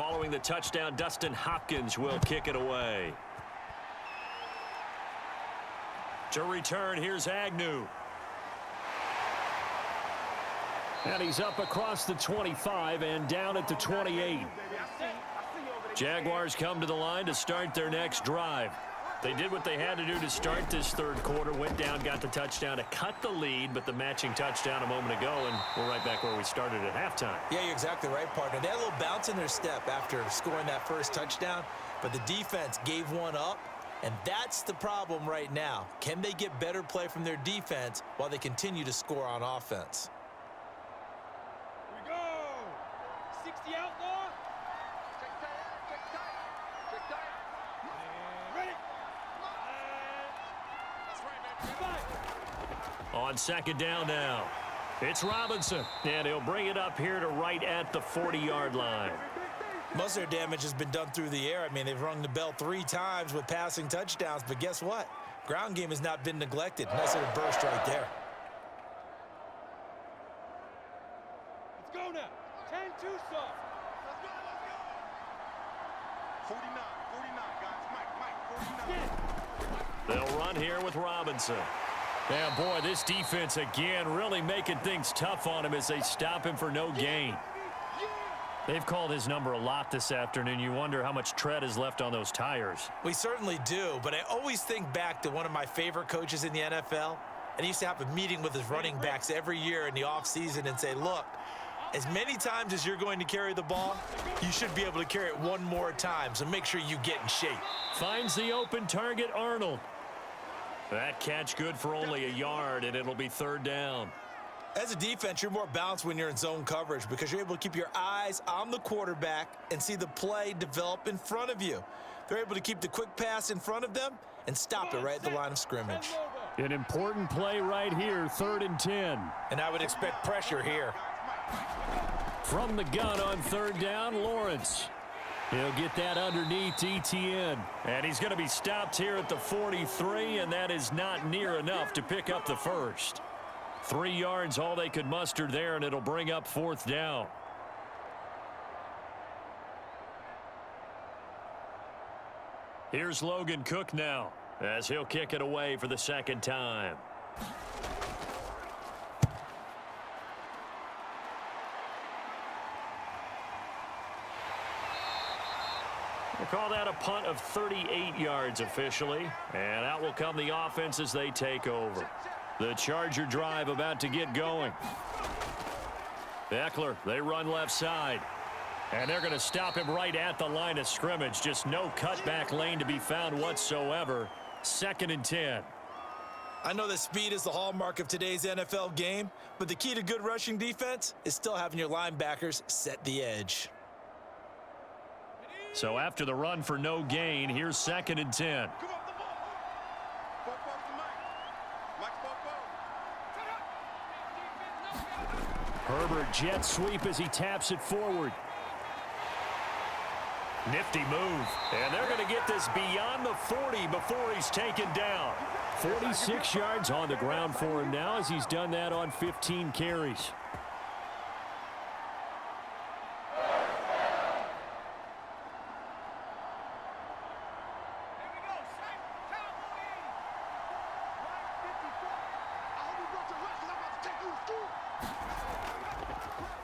Following the touchdown, Dustin Hopkins will kick it away. To return, here's Agnew. And he's up across the 25 and down at the 28. Jaguars come to the line to start their next drive. They did what they had to do to start this third quarter, went down, got the touchdown to cut the lead, but the matching touchdown a moment ago, and we're right back where we started at halftime. Yeah, you're exactly right, partner. They had a little bounce in their step after scoring that first touchdown, but the defense gave one up, and that's the problem right now. Can they get better play from their defense while they continue to score on offense? Here we go. 60 outlaw. Check tight. Ready. That's right, man. On second down now, it's Robinson, and he'll bring it up here to right at the 40-yard line. Most of their damage has been done through the air. I mean, they've rung the bell 3 times with passing touchdowns, but guess what? Ground game has not been neglected. Nice little burst right there. Let's go now. 10-2 soft. Let's go. 49, guys. Mike, 49. They'll run here with Robinson. Yeah, boy, this defense again really making things tough on him as they stop him for no gain. They've called his number a lot this afternoon. You wonder how much tread is left on those tires. We certainly do, but I always think back to one of my favorite coaches in the NFL, and he used to have a meeting with his running backs every year in the offseason and say, look, as many times as you're going to carry the ball, you should be able to carry it one more time, so make sure you get in shape. Finds the open target, Arnold. That catch good for only a yard, and it'll be third down. As a defense, you're more balanced when you're in zone coverage because you're able to keep your eyes on the quarterback and see the play develop in front of you. They're able to keep the quick pass in front of them and stop it right at the line of scrimmage. An important play right here, 3rd and 10. And I would expect pressure here. From the gun on 3rd down, Lawrence. He'll get that underneath Etienne. And he's going to be stopped here at the 43, and that is not near enough to pick up the first. 3 yards, all they could muster there, and it'll bring up 4th down. Here's Logan Cook now, as he'll kick it away for the second time. We'll call that a punt of 38 yards officially, and out will come the offense as they take over. The Charger drive about to get going. Eckler, they run left side. And they're going to stop him right at the line of scrimmage. Just no cutback lane to be found whatsoever. 2nd and 10. I know that speed is the hallmark of today's NFL game, but the key to good rushing defense is still having your linebackers set the edge. So after the run for no gain, here's 2nd and 10. Herbert jet sweep as he taps it forward. Nifty move. And they're going to get this beyond the 40 before he's taken down. 46 yards on the ground for him now as he's done that on 15 carries.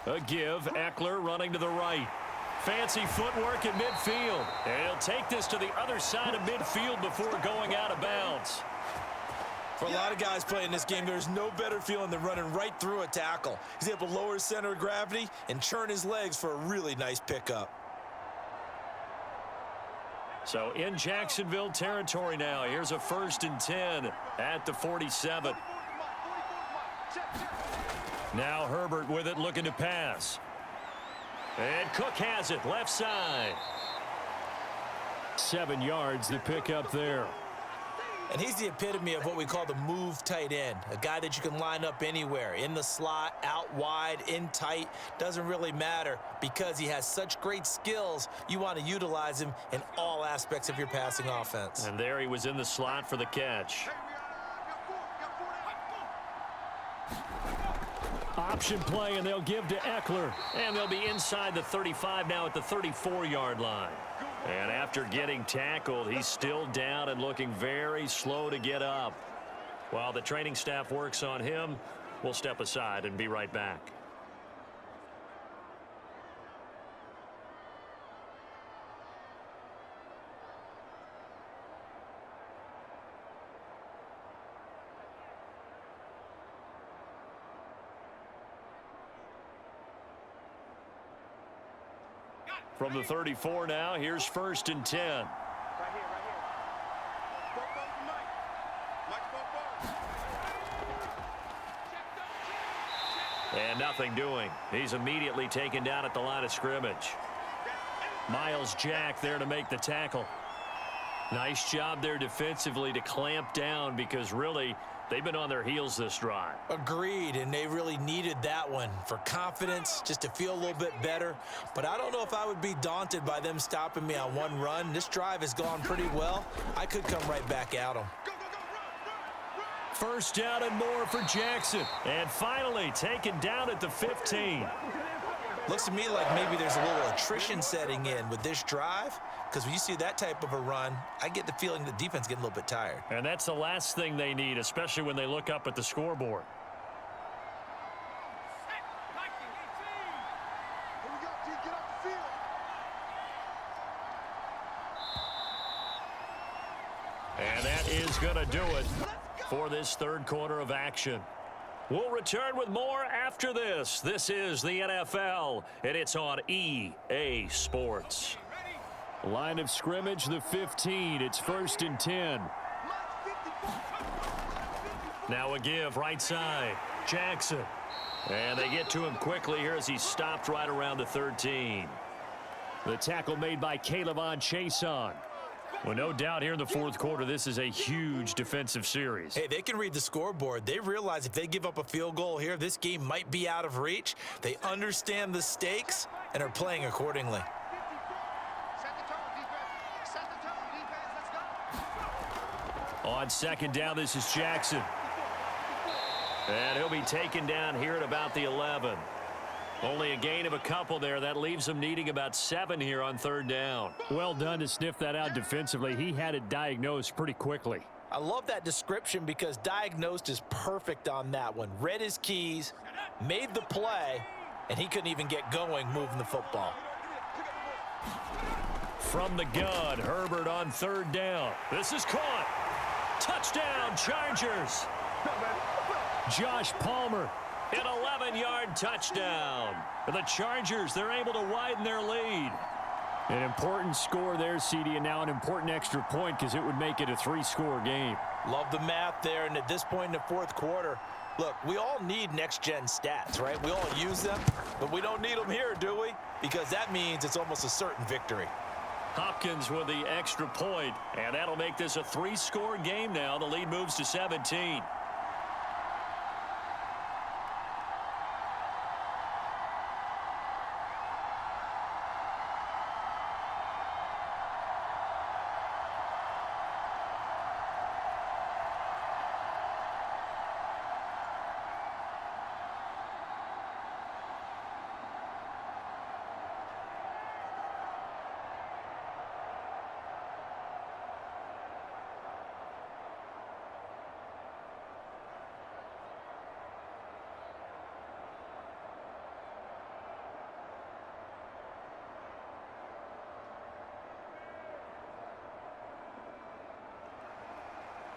A give, Eckler running to the right. Fancy footwork in midfield. And he'll take this to the other side of midfield before going out of bounds. For a lot of guys playing this game, there's no better feeling than running right through a tackle. He's able to lower his center of gravity and churn his legs for a really nice pickup. So in Jacksonville territory now. Here's a 1st and 10 at the 47. Now Herbert with it, looking to pass. And Cook has it, left side. 7 yards to pick up there. And he's the epitome of what we call the move tight end. A guy that you can line up anywhere, in the slot, out wide, in tight. Doesn't really matter because he has such great skills. You want to utilize him in all aspects of your passing offense. And there he was in the slot for the catch. Option play, and they'll give to Eckler. And they'll be inside the 35 now at the 34-yard line. And after getting tackled, he's still down and looking very slow to get up. While the training staff works on him, we'll step aside and be right back. From the 34 now, here's 1st and 10. Right here, right here. Go, Mike. Mike, And nothing doing. He's immediately taken down at the line of scrimmage. Miles Jack there to make the tackle. Nice job there defensively to clamp down, because really they've been on their heels this drive. Agreed, and they really needed that one for confidence, just to feel a little bit better. But I don't know if I would be daunted by them stopping me on one run. This drive has gone pretty well. I could come right back at them. First down and more for Jackson. And finally taken down at the 15. Looks to me like maybe there's a little attrition setting in with this drive, because when you see that type of a run, I get the feeling the defense getting a little bit tired. And that's the last thing they need, especially when they look up at the scoreboard. Here we go, team. Get off the field. And that is going to do it for this third quarter of action. We'll return with more after this. This is the NFL, and it's on EA Sports. Line of scrimmage, the 15. It's 1st and 10. Now a give, right side. Jackson. And they get to him quickly here as he stopped right around the 13. The tackle made by Caleb Chason. Well, no doubt here in the fourth quarter, this is a huge defensive series. Hey, they can read the scoreboard. They realize if they give up a field goal here, this game might be out of reach. They understand the stakes and are playing accordingly. On second down, this is Jackson. And he'll be taken down here at about the 11. Only a gain of a couple there. That leaves him needing about 7 here on third down. Well done to sniff that out defensively. He had it diagnosed pretty quickly. I love that description, because diagnosed is perfect on that one. Read his keys, made the play, and he couldn't even get going moving the football. From the gun, Herbert on third down. This is caught. Touchdown, Chargers. Josh Palmer. An 11-yard touchdown. The Chargers, they're able to widen their lead. An important score there, CD, and now an important extra point, because it would make it a 3-score game. Love the math there, and at this point in the fourth quarter, look, we all need next-gen stats, right? We all use them, but we don't need them here, do we? Because that means it's almost a certain victory. Hopkins with the extra point, and that'll make this a 3-score game now. The lead moves to 17.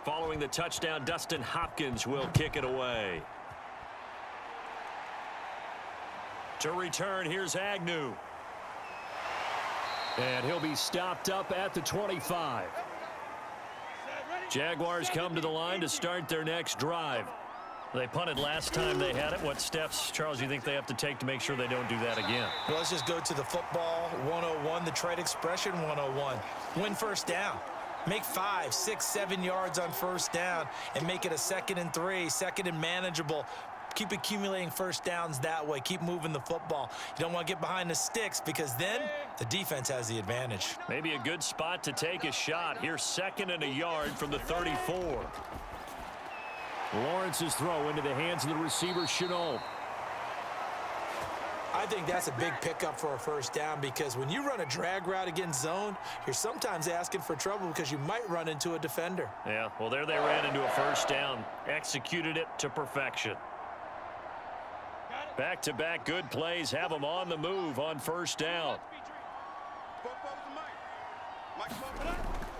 Following the touchdown, Dustin Hopkins will kick it away. To return, here's Agnew. And he'll be stopped up at the 25. Jaguars come to the line to start their next drive. They punted last time they had it. What steps, Charles, do you think they have to take to make sure they don't do that again? Well, let's just go to the football 101, the trade expression 101. Win first down. Make 5, 6, 7 yards on first down and make it a 2nd and 3, 2nd and manageable. Keep accumulating first downs that way. Keep moving the football. You don't want to get behind the sticks, because then the defense has the advantage. Maybe a good spot to take a shot. Here's 2nd and a yard from the 34. Lawrence's throw into the hands of the receiver, Chenault. I think that's a big pickup for a first down because when you run a drag route against zone, you're sometimes asking for trouble because you might run into a defender. Yeah, well, there they ran into a first down. Executed it to perfection. Back-to-back good plays have them on the move on first down.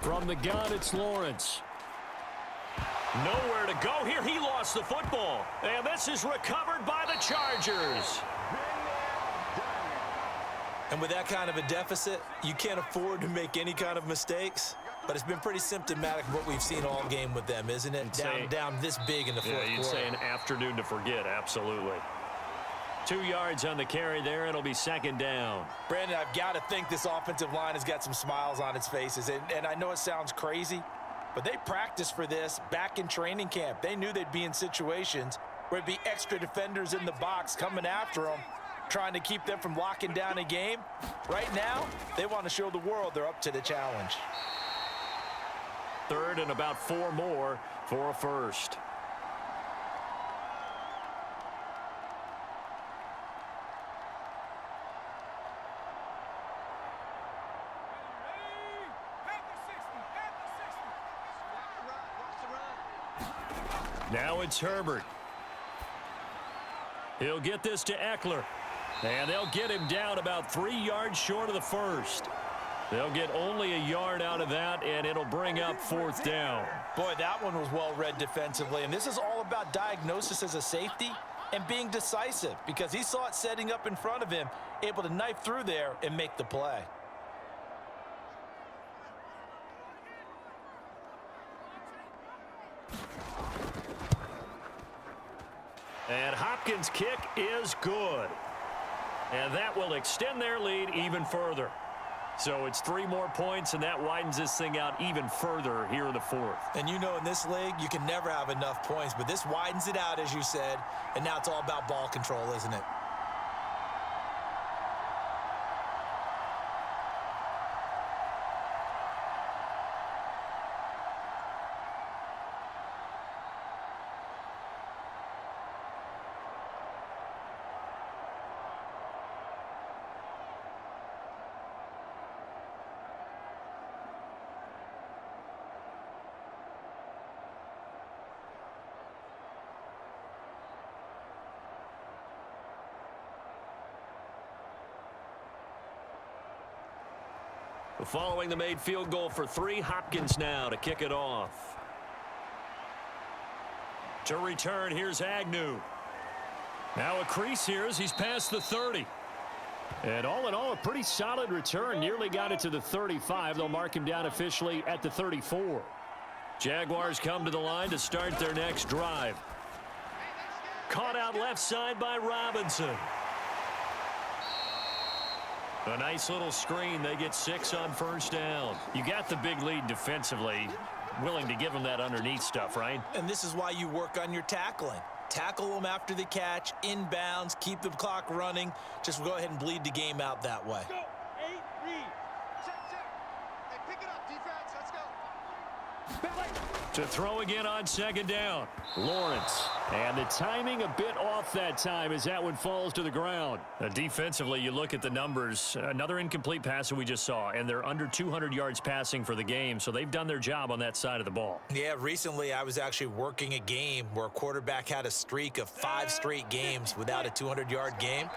From the gun, it's Lawrence. Nowhere to go here. He lost the football. And this is recovered by the Chargers. And with that kind of a deficit, you can't afford to make any kind of mistakes. But it's been pretty symptomatic of what we've seen all game with them, isn't it? Down this big in the fourth quarter. You'd say an afternoon to forget, absolutely. 2 yards on the carry there. It'll be second down. Brandon, I've got to think this offensive line has got some smiles on its faces. And I know it sounds crazy, but they practiced for this back in training camp. They knew they'd be in situations where it'd be extra defenders in the box coming after them, trying to keep them from locking down a game. Right now, they want to show the world they're up to the challenge. Third and about 4 more for a first. Now it's Herbert. He'll get this to Eckler. And they'll get him down about 3 yards short of the first. They'll get only a yard out of that, and it'll bring up fourth down. Boy, that one was well read defensively. And this is all about diagnosis as a safety and being decisive because he saw it setting up in front of him, able to knife through there and make the play. And Hopkins' kick is good. And that will extend their lead even further. So it's 3 more points, and that widens this thing out even further here in the fourth. And you know in this league, you can never have enough points, but this widens it out, as you said, and now it's all about ball control, isn't it? Following the made field goal for 3, Hopkins now to kick it off. To return, here's Agnew. Now a crease here as he's past the 30. And all in all, a pretty solid return. Nearly got it to the 35. They'll mark him down officially at the 34. Jaguars come to the line to start their next drive. Caught out left side by Robinson. A nice little screen. They get 6 on first down. You got the big lead defensively. Willing to give them that underneath stuff, right? And this is why you work on your tackling. Tackle them after the catch, inbounds, keep the clock running. Just go ahead and bleed the game out that way. Go. 8, read. Check. Hey, pick it up, defense. Let's go. To throw again on second down. Lawrence. And the timing a bit off that time as that one falls to the ground. Defensively, you look at the numbers. Another incomplete pass that we just saw, and they're under 200 yards passing for the game, so they've done their job on that side of the ball. Yeah, recently I was actually working a game where a quarterback had a streak of 5 straight games without a 200-yard game.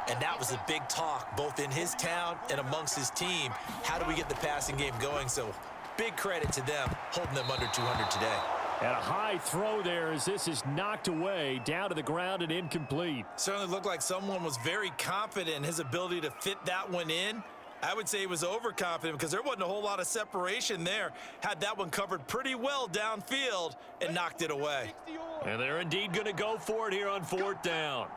And that was the big talk, both in his town and amongst his team. How do we get the passing game going? So big credit to them, holding them under 200 today. And a high throw there as this is knocked away, down to the ground and incomplete. Certainly looked like someone was very confident in his ability to fit that one in. I would say he was overconfident because there wasn't a whole lot of separation there. Had that one covered pretty well downfield and knocked it away. And they're indeed going to go for it here on fourth down.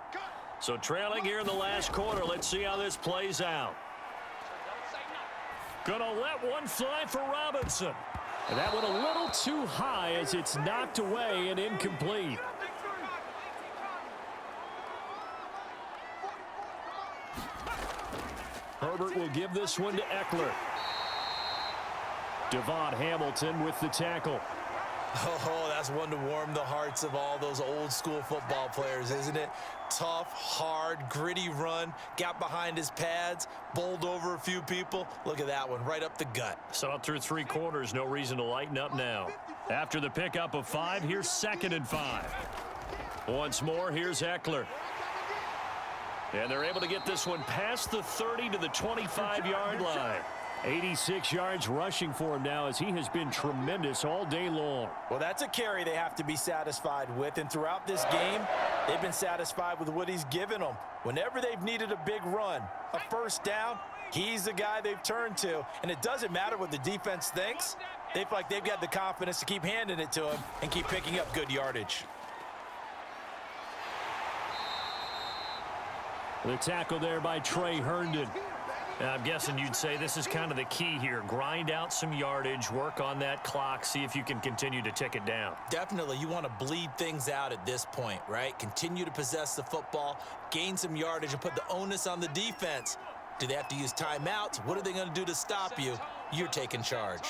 So trailing here in the last quarter, let's see how this plays out. Gonna let one fly for Robinson. And that went a little too high as it's knocked away and incomplete. Herbert will give this one to Eckler. Devon Hamilton with the tackle. Oh, that's one to warm the hearts of all those old school football players, isn't it? Tough, hard, gritty run, got behind his pads, bowled over a few people. Look at that one, right up the gut. So through 3 quarters, no reason to lighten up now. After the pickup of 5, here's 2nd and 5. Once more, here's Eckler. And they're able to get this one past the 30 to the 25-yard line. 86 yards rushing for him now as he has been tremendous all day long. Well, that's a carry they have to be satisfied with, and throughout this game, they've been satisfied with what he's given them. Whenever they've needed a big run, a first down, he's the guy they've turned to, and it doesn't matter what the defense thinks. They feel like they've got the confidence to keep handing it to him and keep picking up good yardage. The tackle there by Trey Herndon. I'm guessing you'd say this is kind of the key here. Grind out some yardage, work on that clock, see if you can continue to tick it down. Definitely, you want to bleed things out at this point, right? Continue to possess the football, gain some yardage, and put the onus on the defense. Do they have to use timeouts? What are they going to do to stop you? You're taking charge.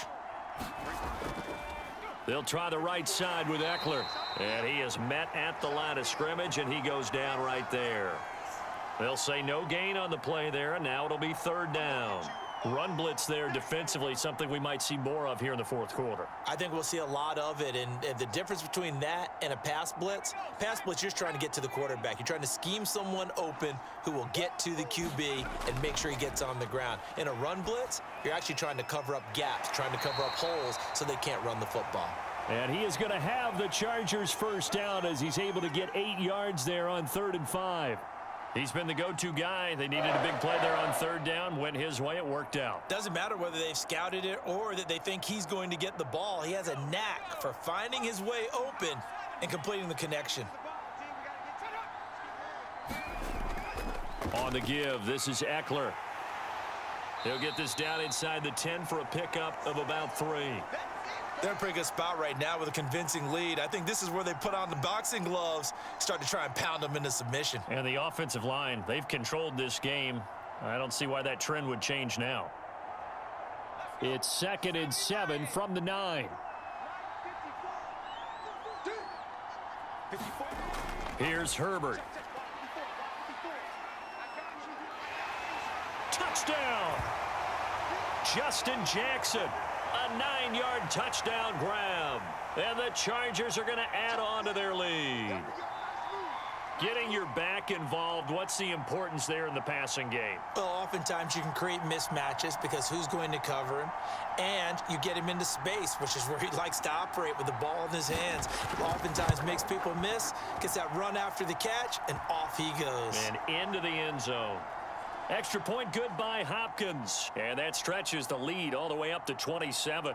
They'll try the right side with Eckler. And he is met at the line of scrimmage, and he goes down right there. They'll say no gain on the play there, and now it'll be 3rd down. Run blitz there defensively, something we might see more of here in the 4th quarter. I think we'll see a lot of it, and the difference between that and a pass blitz, you're just trying to get to the quarterback. You're trying to scheme someone open who will get to the QB and make sure he gets on the ground. In a run blitz, you're actually trying to cover up gaps, trying to cover up holes so they can't run the football. And he is going to have the Chargers first down as he's able to get 8 yards there on 3rd and 5. He's been the go-to guy. They needed a big play there on 3rd down. Went his way. It worked out. Doesn't matter whether they've scouted it or that they think he's going to get the ball. He has a knack for finding his way open and completing the connection. On the give, this is Eckler. He'll get this down inside the 10 for a pickup of about 3. They're in a pretty good spot right now with a convincing lead. I think this is where they put on the boxing gloves, start to try and pound them into submission. And the offensive line, they've controlled this game. I don't see why that trend would change now. It's 2nd and 7 from the 9. Here's Herbert. Touchdown! Justin Jackson. A 9-yard touchdown grab. And the Chargers are going to add on to their lead. Getting your back involved, what's the importance there in the passing game? Well, oftentimes you can create mismatches because who's going to cover him? And you get him into space, which is where he likes to operate with the ball in his hands. Oftentimes makes people miss, gets that run after the catch, and off he goes. And into the end zone. Extra point good by Hopkins. And that stretches the lead all the way up to 27.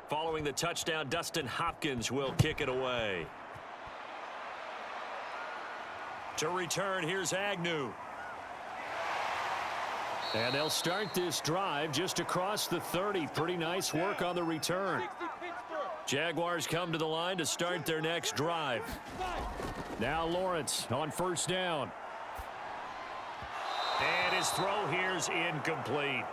Following the touchdown, Dustin Hopkins will kick it away. To return, here's Agnew. And they'll start this drive just across the 30. Pretty nice work on the return. Jaguars come to the line to start their next drive. Now Lawrence on 1st down. And his throw here's incomplete.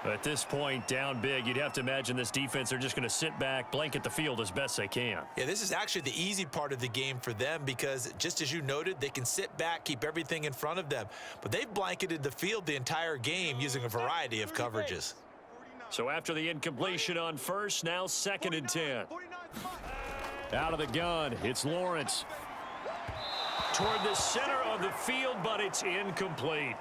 At this point, down big, you'd have to imagine this defense are just going to sit back, blanket the field as best they can. Yeah, this is actually the easy part of the game for them because, just as you noted, they can sit back, keep everything in front of them. But they've blanketed the field the entire game using a variety of coverages. So after the incompletion on 1st, now 2nd and 10. Out of the gun, it's Lawrence. Toward the center of the field, but it's incomplete.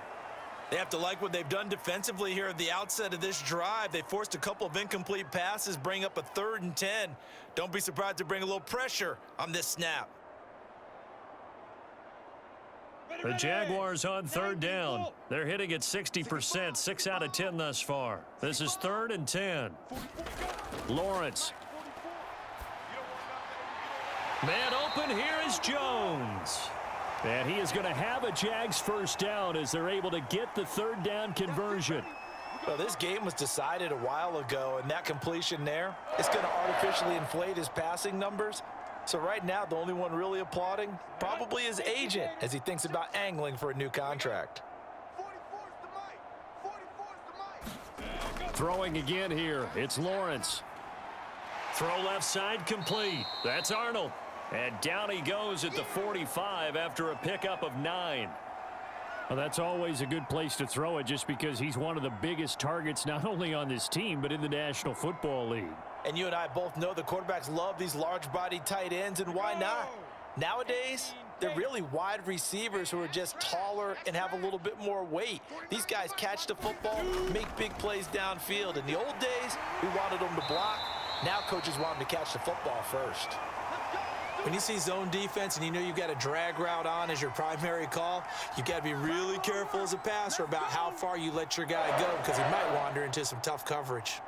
They have to like what they've done defensively here at the outset of this drive. They forced a couple of incomplete passes, bring up a 3rd and 10. Don't be surprised to bring a little pressure on this snap. The Jaguars on third down. They're hitting at 60%, 6 out of 10 thus far. This is 3rd and 10. Lawrence. Man open, here is Jones. And he is going to have a Jags first down as they're able to get the third down conversion. Well, this game was decided a while ago, and that completion there is going to artificially inflate his passing numbers. So right now, the only one really applauding probably his agent as he thinks about angling for a new contract. Throwing again here, it's Lawrence. Throw left side complete. That's Arnold. And down he goes at the 45 after a pickup of 9. Well, that's always a good place to throw it just because he's one of the biggest targets not only on this team but in the National Football League. And you and I both know the quarterbacks love these large-bodied tight ends, and why not? Nowadays, they're really wide receivers who are just taller and have a little bit more weight. These guys catch the football, make big plays downfield. In the old days, we wanted them to block. Now coaches want them to catch the football first. When you see zone defense and you know you've got a drag route on as your primary call, you've got to be really careful as a passer about how far you let your guy go because he might wander into some tough coverage.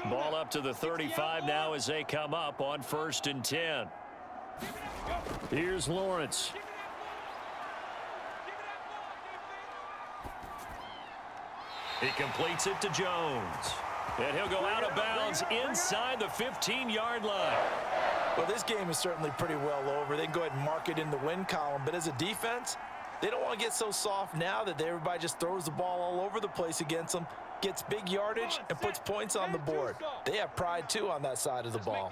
Ball up to the 35 now as they come up on 1st and 10. Here's Lawrence. He completes it to Jones. And he'll go out of bounds inside the 15-yard line. Well, this game is certainly pretty well over. They can go ahead and mark it in the win column. But as a defense, they don't want to get so soft now that everybody just throws the ball all over the place against them, gets big yardage, and puts points on the board. They have pride, too, on that side of the ball.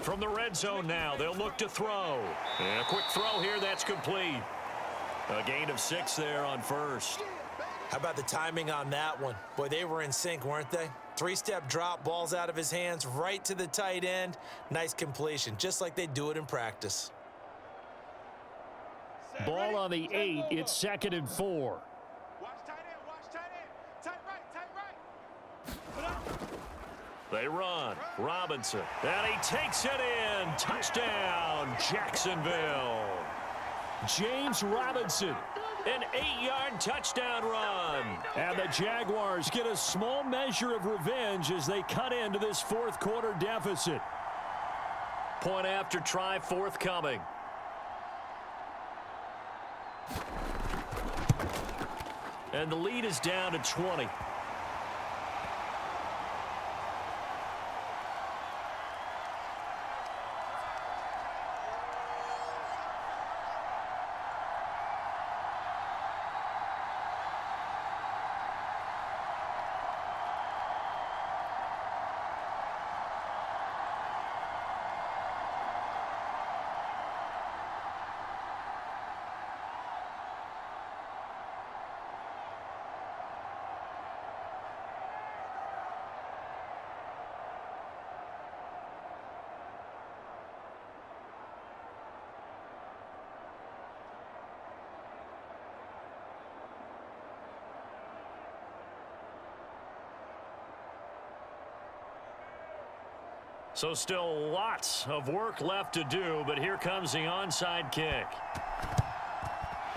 From the red zone now, they'll look to throw. And a quick throw here, that's complete. A gain of 6 there on 1st. How about the timing on that one? Boy, they were in sync, weren't they? 3-step drop, balls out of his hands, right to the tight end. Nice completion, just like they do it in practice. Ball on the 8, it's 2nd and 4. Watch tight end, tight right. They run. Robinson. And he takes it in. Touchdown, Jacksonville. James Robinson. An 8-yard touchdown run. And the Jaguars get a small measure of revenge as they cut into this 4th quarter deficit. Point after try forthcoming. And the lead is down to 20. So still lots of work left to do, but here comes the onside kick.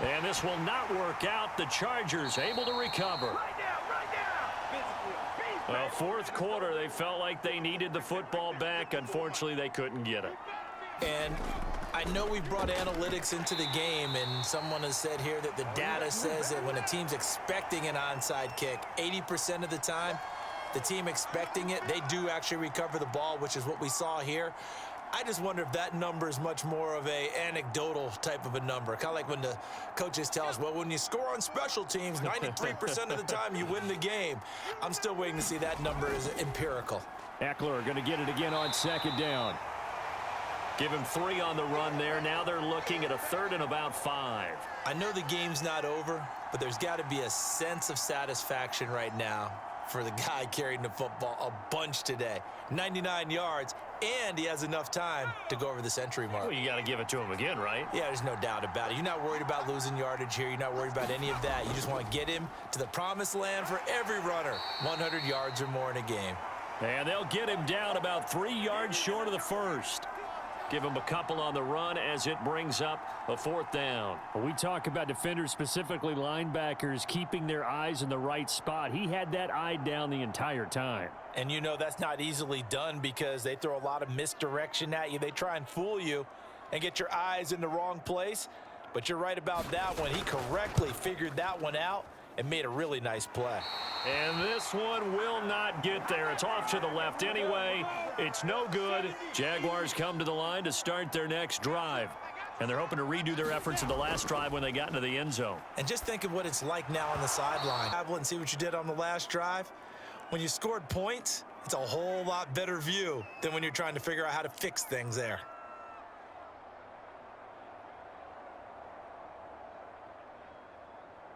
And this will not work out. The Chargers able to recover. Well, 4th quarter, they felt like they needed the football back. Unfortunately, they couldn't get it. And I know we brought analytics into the game, and someone has said here that the data says that when a team's expecting an onside kick, 80% of the time, the team expecting it, they do actually recover the ball, which is what we saw here. I just wonder if that number is much more of a anecdotal type of a number. Kind of like when the coaches tell us, well, when you score on special teams, 93% of the time you win the game. I'm still waiting to see that number is empirical. Eckler going to get it again on 2nd down. Give him 3 on the run there. Now they're looking at a 3rd and about 5. I know the game's not over, but there's got to be a sense of satisfaction right now for the guy carrying the football a bunch today. 99 yards, and he has enough time to go over the century mark. Well, you got to give it to him again, right? Yeah, there's no doubt about it. You're not worried about losing yardage here. You're not worried about any of that. You just want to get him to the promised land for every runner. 100 yards or more in a game. And they'll get him down about 3 yards short of the 1st. Give him a couple on the run as it brings up a 4th down. We talk about defenders, specifically linebackers, keeping their eyes in the right spot. He had that eye down the entire time. And you know that's not easily done because they throw a lot of misdirection at you. They try and fool you and get your eyes in the wrong place. But you're right about that one. He correctly figured that one out and made a really nice play. And this one will not get there. It's off to the left anyway. It's no good. Jaguars come to the line to start their next drive. And they're hoping to redo their efforts in the last drive when they got into the end zone. And just think of what it's like now on the sideline. And see what you did on the last drive. When you scored points, it's a whole lot better view than when you're trying to figure out how to fix things there.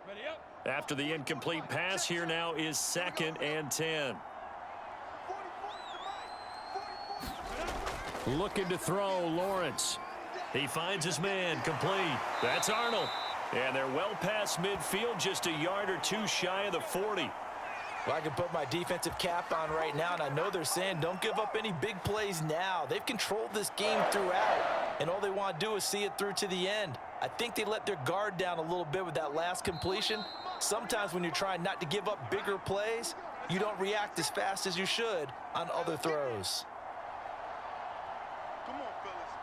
Ready up. After the incomplete pass, here now is 2nd and 10. Looking to throw, Lawrence. He finds his man, complete. That's Arnold. And they're well past midfield, just a yard or two shy of the 40. Well, I can put my defensive cap on right now, and I know they're saying don't give up any big plays now. They've controlled this game throughout, and all they want to do is see it through to the end. I think they let their guard down a little bit with that last completion. Sometimes when you're trying not to give up bigger plays, you don't react as fast as you should on other throws. Come on, fellas.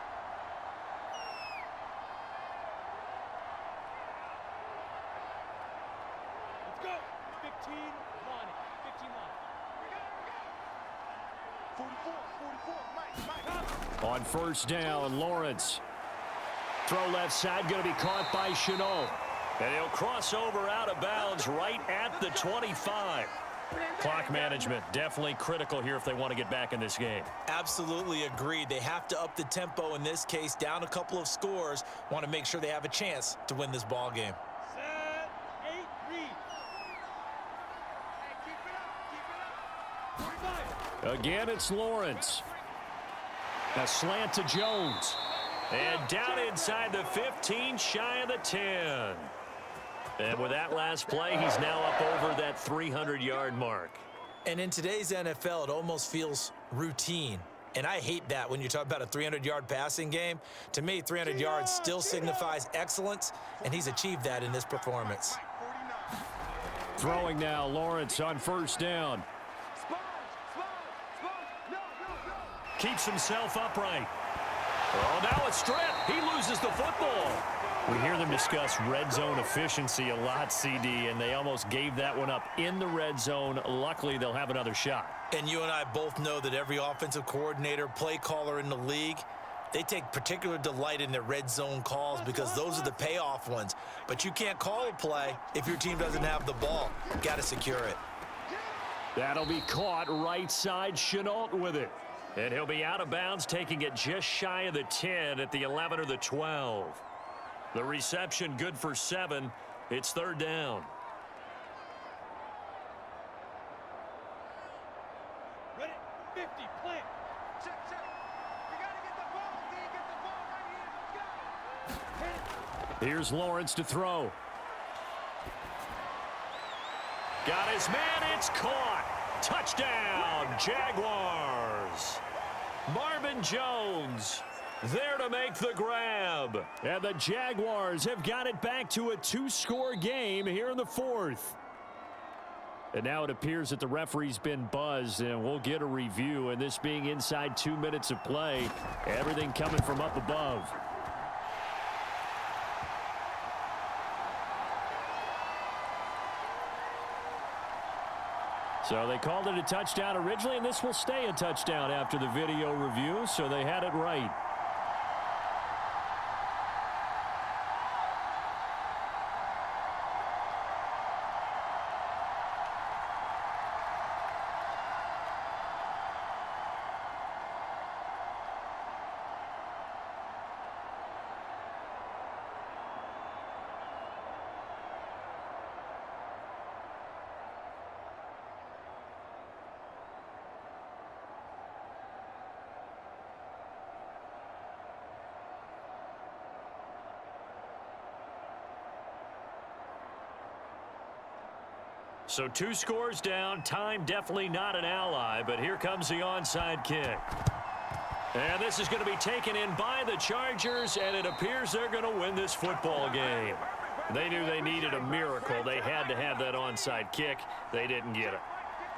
Let's go. 15 line. 15 line. 44. Mike. On 1st down, Lawrence. Throw left side, going to be caught by Chenault. And he'll cross over out of bounds right at the 25. Clock management definitely critical here if they want to get back in this game. Absolutely agreed. They have to up the tempo in this case, down a couple of scores. Want to make sure they have a chance to win this ball game. Set. 8. Read. Hey, keep it up. 45. Again, it's Lawrence. A slant to Jones. And down inside the 15, shy of the 10. And with that last play, he's now up over that 300-yard mark. And in today's NFL, it almost feels routine. And I hate that when you talk about a 300-yard passing game. To me, 300 yards still signifies excellence, and he's achieved that in this performance. Throwing now, Lawrence on 1st down. Keeps himself upright. Oh, now a strip. He loses the football. We hear them discuss red zone efficiency a lot, CD, and they almost gave that one up in the red zone. Luckily, they'll have another shot. And you and I both know that every offensive coordinator, play caller in the league, they take particular delight in their red zone calls because those are the payoff ones. But you can't call a play if your team doesn't have the ball. Got to secure it. That'll be caught right side, Chenault with it. And he'll be out of bounds, taking it just shy of the 10 at the 11 or the 12. The reception good for 7. It's 3rd down. Ready. 50. Plant. Check. You got to get the ball. Get the ball right here. Let's go. Here's Lawrence to throw. Got his man. It's caught. Touchdown, Jaguars. Marvin Jones there to make the grab. And the Jaguars have got it back to a 2-score game here in the 4th. And now it appears that the referee's been buzzed, and we'll get a review. And this being inside 2 minutes of play, everything coming from up above. So they called it a touchdown originally, and this will stay a touchdown after the video review, so they had it right. So 2 scores down. Time definitely not an ally, but here comes the onside kick. And this is going to be taken in by the Chargers, and it appears they're going to win this football game. They knew they needed a miracle. They had to have that onside kick. They didn't get it.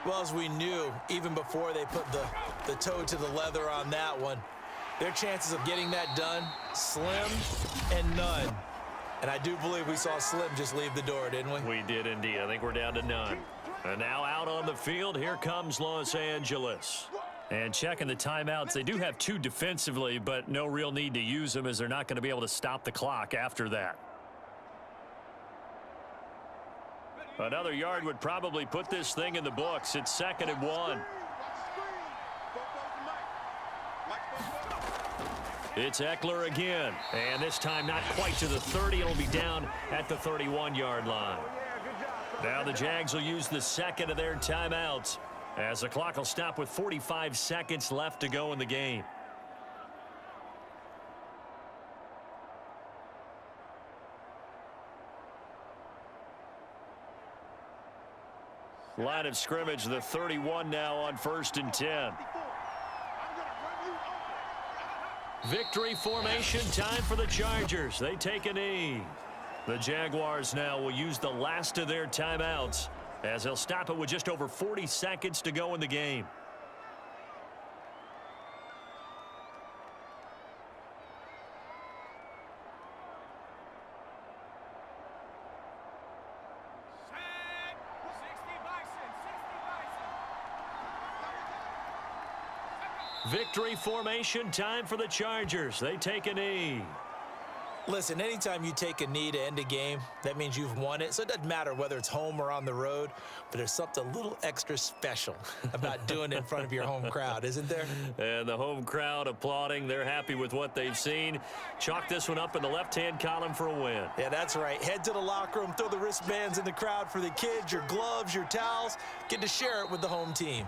Well, as we knew, even before they put the toe to the leather on that one, their chances of getting that done, slim and none. And I do believe we saw Slim just leave the door, didn't we? We did indeed. I think we're down to none. And now out on the field, here comes Los Angeles. And checking the timeouts, they do have 2 defensively, but no real need to use them as they're not going to be able to stop the clock after that. Another yard would probably put this thing in the books. It's 2nd and 1. It's Eckler again, and this time not quite to the 30. It'll be down at the 31-yard line. Now the Jags will use the 2nd of their timeouts as the clock will stop with 45 seconds left to go in the game. Line of scrimmage, the 31 now on 1st and 10. Victory formation time for the Chargers. They take a knee. The Jaguars now will use the last of their timeouts as they'll stop it with just over 40 seconds to go in the game. Victory formation time for the Chargers. They take a knee. Listen, anytime you take a knee to end a game, that means you've won it. So it doesn't matter whether it's home or on the road, but there's something a little extra special about doing it in front of your home crowd, isn't there? And the home crowd applauding. They're happy with what they've seen. Chalk this one up in the left-hand column for a win. Yeah, that's right. Head to the locker room, throw the wristbands in the crowd for the kids, your gloves, your towels. Get to share it with the home team.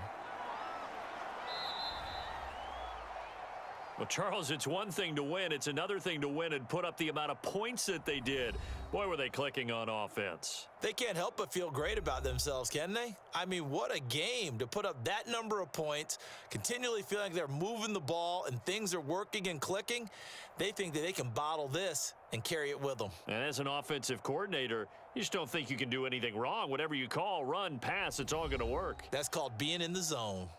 Well, Charles, it's one thing to win. It's another thing to win and put up the amount of points that they did. Boy, were they clicking on offense. They can't help but feel great about themselves, can they? I mean, what a game to put up that number of points, continually feeling like they're moving the ball and things are working and clicking. They think that they can bottle this and carry it with them. And as an offensive coordinator, you just don't think you can do anything wrong. Whatever you call, run, pass, it's all going to work. That's called being in the zone.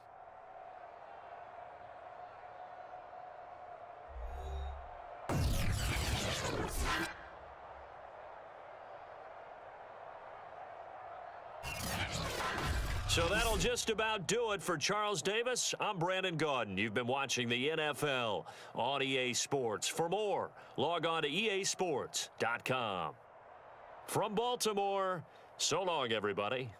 So that'll just about do it for Charles Davis. I'm Brandon Gaudin. You've been watching the NFL on EA Sports. For more, log on to easports.com. From Baltimore, so long, everybody.